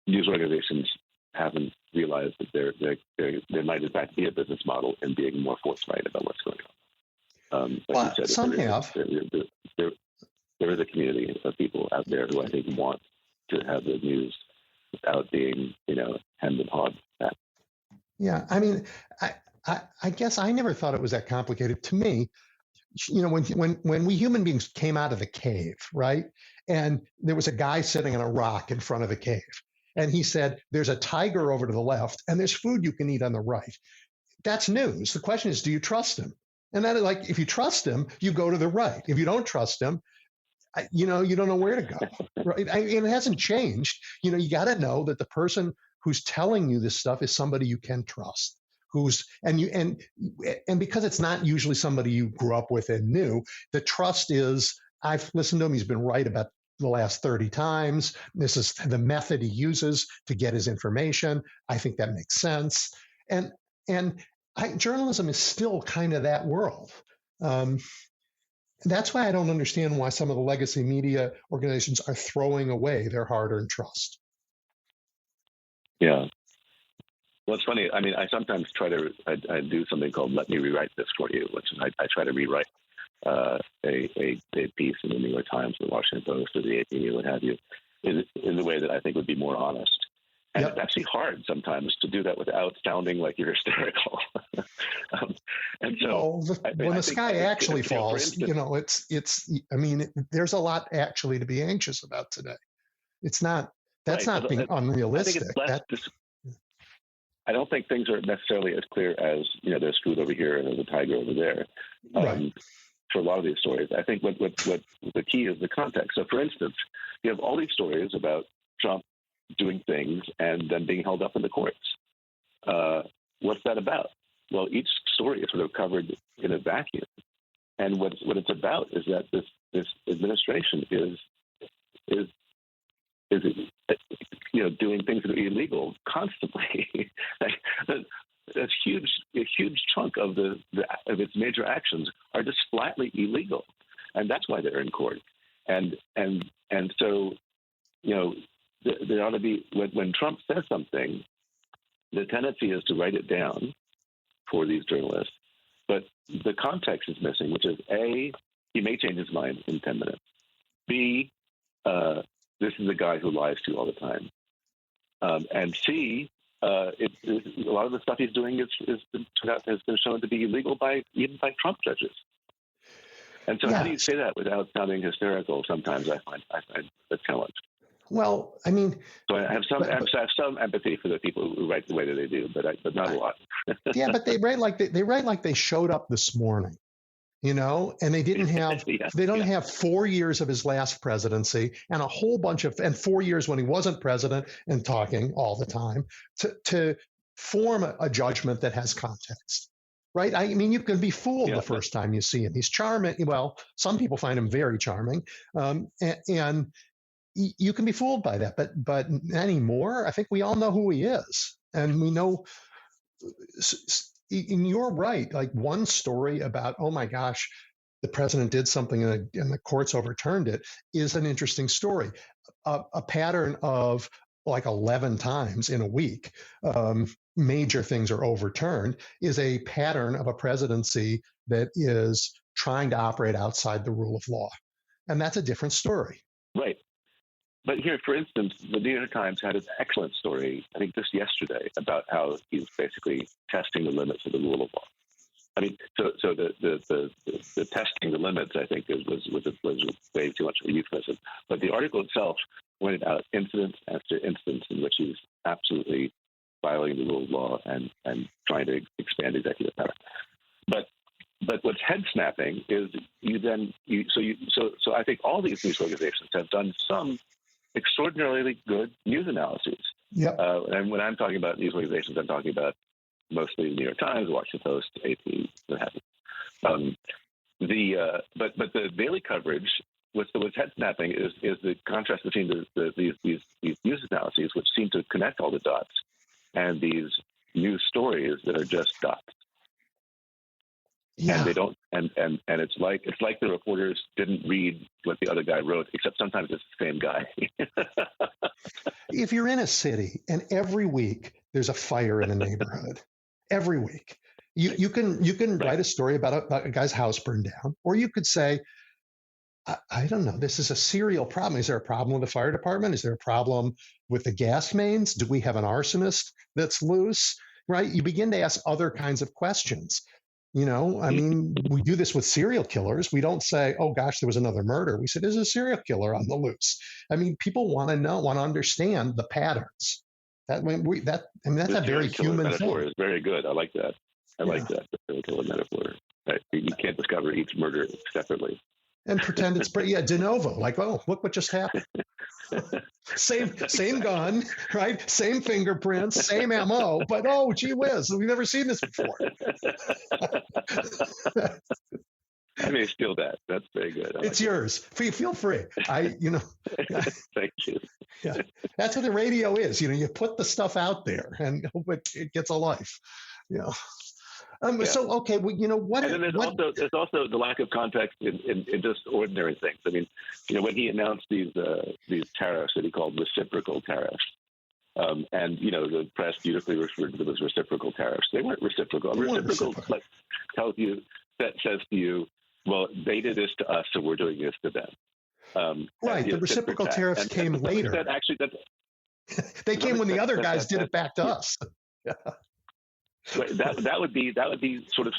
news organizations haven't realized that there might in fact be a business model in being more forthright about what's going on. Like you said, some have. There is a community of people out there who I think want to have the news without being, hemmed and hawed back. Yeah, I mean, I guess I never thought it was that complicated. To me, when we human beings came out of the cave, right, and there was a guy sitting on a rock in front of the cave, and he said, "There's a tiger over to the left, and there's food you can eat on the right." That's news. The question is, do you trust him? And then, if you trust him, you go to the right. If you don't trust him, you don't know where to go. Right? And it hasn't changed. You got to know that the person who's telling you this stuff is somebody you can trust. And because it's not usually somebody you grew up with and knew, the trust is, I've listened to him. He's been right about the last 30 times. This is the method he uses to get his information. I think that makes sense. And journalism is still kind of that world. That's why I don't understand why some of the legacy media organizations are throwing away their hard-earned trust. Yeah. Well, it's funny. I mean, I sometimes I do something called "Let Me Rewrite This For You," which is I try to rewrite a piece in the New York Times, or the Washington Post, or the AP, or what have you, in the way that I think would be more honest. And It's actually hard sometimes to do that without sounding like you're hysterical. And so, when the sky actually falls, I mean, there's a lot actually to be anxious about today. It's not. That's not being unrealistic. I don't think things are necessarily as clear as there's food over here and there's a tiger over there. For a lot of these stories, I think what the key is the context. So, for instance, you have all these stories about Trump doing things and then being held up in the courts. What's that about? Well, each story is sort of covered in a vacuum. what it's about is that this administration is doing things that are illegal constantly. A huge chunk of of its major actions are just flatly illegal, and that's why they're in court. And so there ought to be, when Trump says something, the tendency is to write it down for these journalists, but the context is missing, which is A, he may change his mind in 10 minutes. B, this is a guy who lies to you all the time. And C, a lot of the stuff he's doing has been shown to be illegal even by Trump judges. And so, how do you say that without sounding hysterical? Sometimes I find a challenge. Well, I mean, so I have some empathy for the people who write the way that they do, but not a lot. Yeah, but they write like they showed up this morning, and they didn't have have 4 years of his last presidency and a whole bunch of 4 years when he wasn't president and talking all the time to form a judgment that has context. Right. I mean, you can be fooled the first time you see him. He's charming. Well, some people find him very charming. And you can be fooled by that. But anymore, I think we all know who he is. And we know, and you're right, like one story about, oh my gosh, the president did something and the courts overturned it is an interesting story. A pattern of like 11 times in a week, major things are overturned, is a pattern of a presidency that is trying to operate outside the rule of law. And that's a different story. Right. But here, for instance, the New York Times had an excellent story, I think just yesterday, about how he's basically testing the limits of the rule of law. I mean, so the testing the limits, I think, was way too much of a euphemism. But the article itself pointed out incident after instance in which he's absolutely violating the rule of law and trying to expand executive power. But what's head snapping is so I think all these news organizations have done some extraordinarily good news analyses. Yep. And when I'm talking about news organizations, I'm talking about mostly the New York Times, Washington Post, AP, what have you. But the daily coverage, what's head snapping is the contrast between these news analyses, which seem to connect all the dots, and these news stories that are just dots. Yeah. And they don't, and it's like the reporters didn't read what the other guy wrote, except sometimes it's the same guy. If you're in a city and every week there's a fire in a neighborhood, every week, you can write a story about a guy's house burned down, or you could say, I don't know, this is a serial problem. Is there a problem with the fire department? Is there a problem with the gas mains? Do we have an arsonist that's loose? Right? You begin to ask other kinds of questions. I mean, we do this with serial killers. We don't say, oh gosh, there was another murder. We say, there's a serial killer on the loose. I mean, people want to understand the patterns. That's a very human metaphor thing. Is very good. I like that. I like that, the serial killer metaphor. Right? You can't discover each murder separately. And pretend it's de novo. Like, oh, look what just happened. Same gun, right? Same fingerprints, same MO, but oh, gee whiz, we've never seen this before. I may steal that. That's very good. It's yours. Feel free. Thank you. Yeah, that's what the radio is. You put the stuff out there and hope it gets a life. So okay, well, what? And then there's also the lack of context in just ordinary things. I mean, when he announced these tariffs that he called reciprocal tariffs, and the press beautifully referred to them as reciprocal tariffs. They weren't reciprocal. Reciprocal says to you, well, they did this to us, so we're doing this to them. Right. The reciprocal tariffs came later. They came when the other guys did it back to us. Yeah. That would be sort of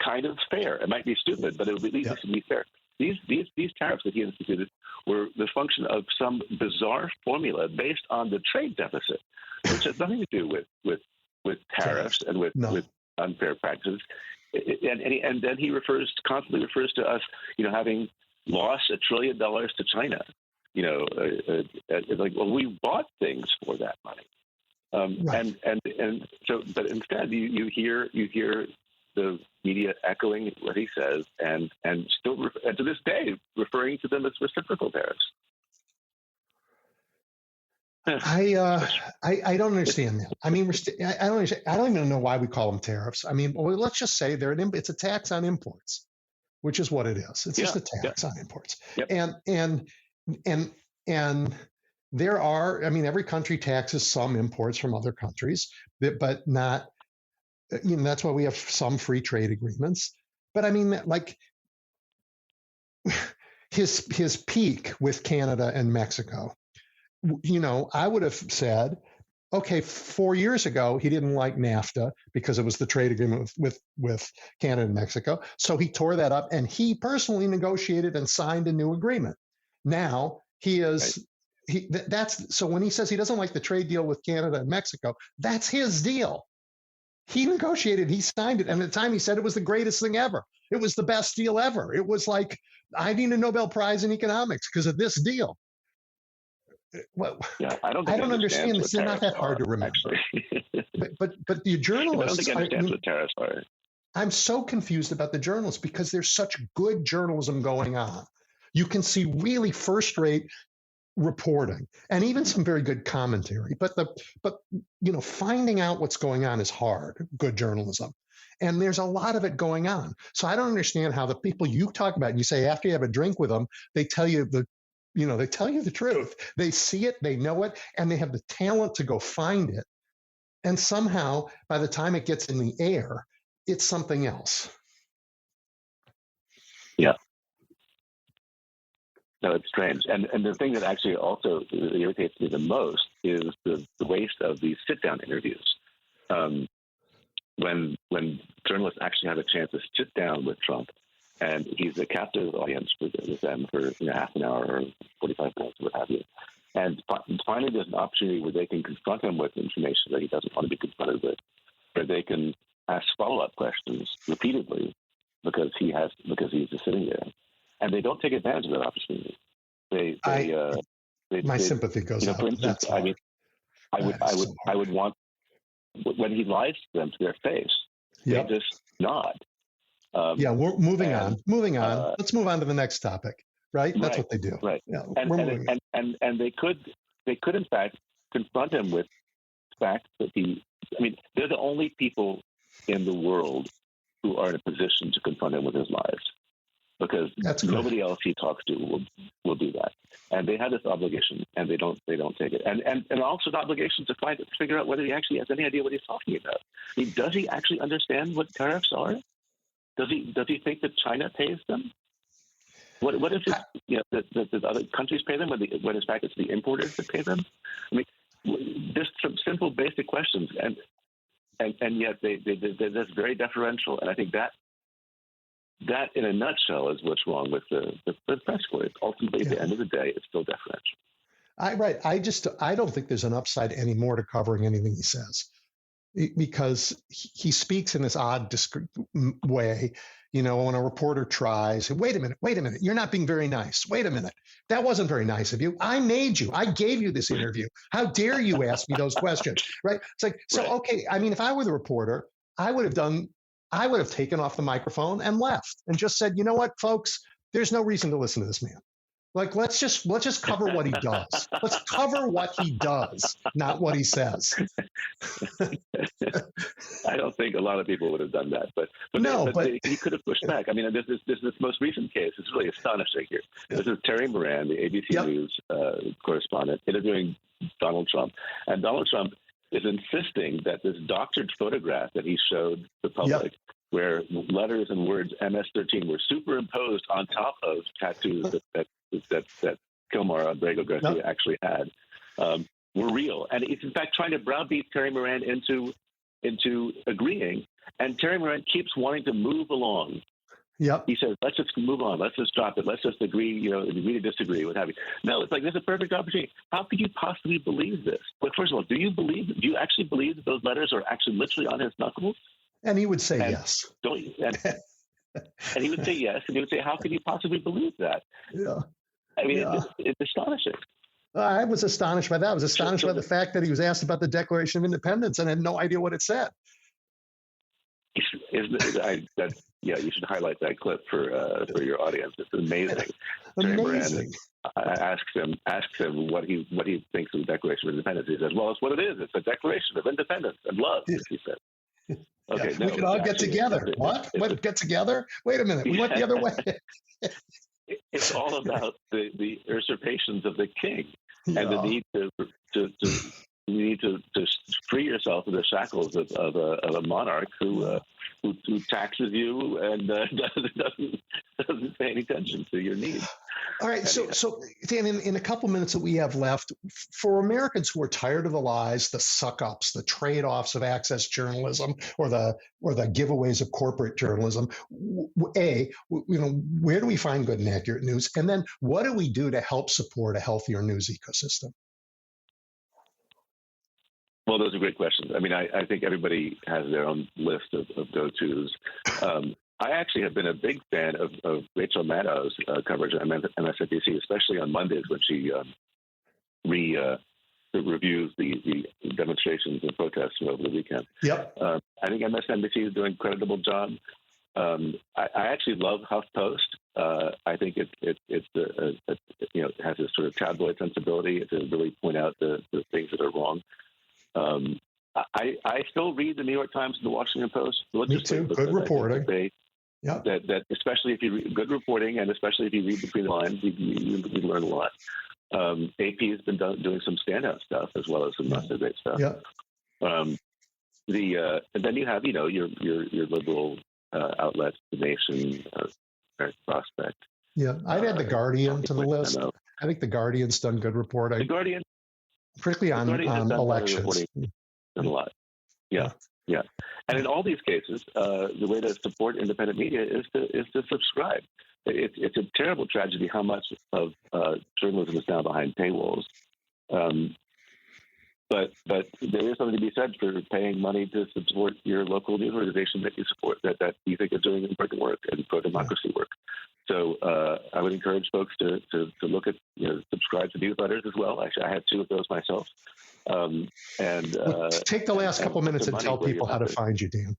kind of fair. It might be stupid, but it would at least be fair. These tariffs that he instituted were the function of some bizarre formula based on the trade deficit, which has nothing to do with tariffs and with unfair practices. And then he constantly refers to us, having lost $1 trillion to China. It's like, well, we bought things for that money. Right. And so, but instead you hear the media echoing what he says and still, and to this day, referring to them as reciprocal tariffs. I don't understand that. I mean, I don't understand. I don't even know why we call them tariffs. I mean, well, let's just say it's a tax on imports, which is what it is. It's just a tax on imports. Yep. And there are, I mean, every country taxes some imports from other countries, but not, that's why we have some free trade agreements. But I mean, like his peak with Canada and Mexico, I would have said, okay, 4 years ago, he didn't like NAFTA because it was the trade agreement with Canada and Mexico. So he tore that up and he personally negotiated and signed a new agreement. Now he is, so when he says he doesn't like the trade deal with Canada and Mexico, that's his deal. He negotiated, he signed it. And at the time he said it was the greatest thing ever. It was the best deal ever. It was like, I need a Nobel Prize in economics because of this deal. Well, yeah, I don't understand. This is not that hard to remember. but the journalists. I don't think I understand what tariffs are. I'm so confused about the journalists because there's such good journalism going on. You can see really first-rate reporting and even some very good commentary. But finding out what's going on is hard. Good journalism. And there's a lot of it going on. So I don't understand how the people you talk about, and you say after you have a drink with them, they tell you the truth. They see it, they know it, and they have the talent to go find it. And somehow, by the time it gets in the air, it's something else. Yeah. No, it's strange. And the thing that actually also irritates me the most is the waste of these sit-down interviews. When journalists actually have a chance to sit down with Trump, and he's a captive audience with them for half an hour or 45 minutes or what have you. And finally, there's an opportunity where they can confront him with information that he doesn't want to be confronted with, where they can ask follow-up questions repeatedly because he's just sitting there, and they don't take advantage of that opportunity. My sympathy goes out. For instance, I would want when he lies to them to their face, they just nod. We're moving on. Let's move on to the next topic. Right? That's what they do. Right. Yeah, and they could in fact confront him with the fact that they're the only people in the world who are in a position to confront him with his lies, because nobody else he talks to will do that. And they have this obligation, and they don't take it. And also the obligation to figure out whether he actually has any idea what he's talking about. I mean, does he actually understand what tariffs are? Does he think that China pays them? What if the other countries pay them when in fact it's the importers that pay them? I mean, just some simple basic questions, and yet that's very deferential. And I think that in a nutshell is what's wrong with the press corps. Ultimately, at the end of the day, it's still deferential. I don't think there's an upside anymore to covering anything he says, because he speaks in this odd, discreet way. When a reporter tries, wait a minute, you're not being very nice. Wait a minute, that wasn't very nice of you. I made you. I gave you this interview. How dare you ask me those questions? Right? It's like, so, okay. I mean, if I were the reporter, I would have taken off the microphone and left and just said, you know what, folks, there's no reason to listen to this man. Like, let's just cover what he does. Let's cover what he does, not what he says. I don't think a lot of people would have done that, but he could have pushed back. I mean, this most recent case is really astonishing here. This is Terry Moran, the ABC News correspondent, interviewing Donald Trump, and Donald Trump is insisting that this doctored photograph that he showed the public, where letters and words MS-13 were superimposed on top of tattoos that Kilmar Abrego Garcia actually had, were real. And he's in fact trying to browbeat Terry Moran into agreeing. And Terry Moran keeps wanting to move along. Yep. He says, let's just move on. Let's just drop it. Let's just agree, agree to disagree, what have you. No, it's like, this is a perfect opportunity. How could you possibly believe this? Well, first of all, do you actually believe that those letters are actually literally on his knuckles? And he would say yes. And he would say yes. And he would say, how could you possibly believe that? Yeah. I mean, it's astonishing. I was astonished by that. I was astonished by the fact that he was asked about the Declaration of Independence and had no idea what it said. You should highlight that clip for your audience. It's amazing. Amazing. Asks him what he thinks of the Declaration of Independence. He says, "Well, it's what it is. It's a declaration of independence and love." He said. Okay, yeah. We can all get together. What? Get together? Wait a minute. We went the other way. It's all about the usurpations of the king and the need to free yourself of the shackles of a monarch who taxes you and doesn't pay any attention to your needs. All right, so Dan, in a couple minutes that we have left, for Americans who are tired of the lies, the suck-ups, the trade-offs of access journalism, or the giveaways of corporate journalism, where do we find good and accurate news, and then what do we do to help support a healthier news ecosystem? Well, those are great questions. I mean, I think everybody has their own list of go-tos. I actually have been a big fan of Rachel Maddow's coverage on MSNBC, especially on Mondays when she reviews the demonstrations and protests from over the weekend. Yep. I think MSNBC is doing a creditable job. I actually love HuffPost. I think it has this sort of tabloid sensibility to really point out the things that are wrong. I still read the New York Times and the Washington Post. Me too. Good reporting. Yeah. That especially if you read good reporting, and especially if you read between the lines, you learn a lot. AP has been doing some standout stuff as well as some not so great stuff. Yeah. And then you have your liberal outlets, The Nation, Prospect. Yeah, I'd add The Guardian to the list. I think The Guardian's done good reporting. The Guardian, particularly on elections, done a lot. Yeah. And in all these cases, the way to support independent media is to subscribe. It's a terrible tragedy how much of journalism is now behind paywalls. But there is something to be said for paying money to support your local news organization that you support, that you think is doing important work and pro-democracy work. So I would encourage folks to look at, subscribe to newsletters as well. Actually, I have 2 of those myself. Take the last couple minutes and tell people how to find you, Dan.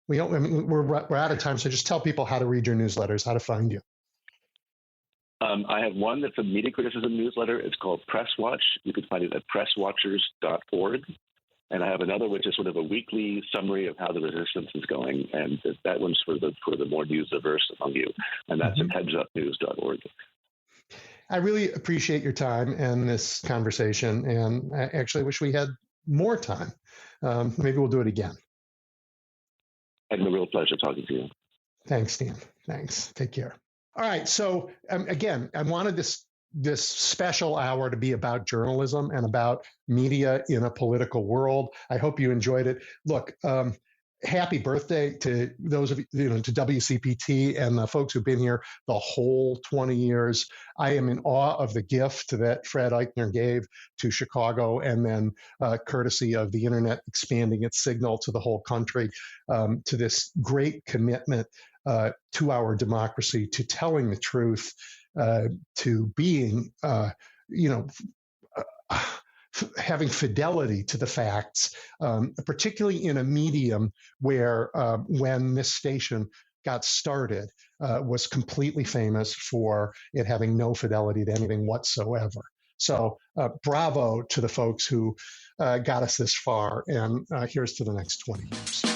We're out of time, so just tell people how to read your newsletters, how to find you. I have one that's a media criticism newsletter. It's called Press Watch. You can find it at presswatchers.org. And I have another, which is sort of a weekly summary of how the resistance is going. And that one's for the more news averse among you. And that's at headsupnews.org. I really appreciate your time and this conversation. And I actually wish we had more time. Maybe we'll do it again. It's been a real pleasure talking to you. Thanks, Dan. Thanks. Take care. All right. So again, I wanted this special hour to be about journalism and about media in a political world. I hope you enjoyed it. Look, happy birthday to those of you, to WCPT and the folks who've been here the whole 20 years. I am in awe of the gift that Fred Eichner gave to Chicago, and then courtesy of the internet expanding its signal to the whole country, to this great commitment to our democracy, to telling the truth, to being, having fidelity to the facts, particularly in a medium where, when this station got started, was completely famous for it having no fidelity to anything whatsoever. So bravo to the folks who got us this far, and here's to the next 20 years.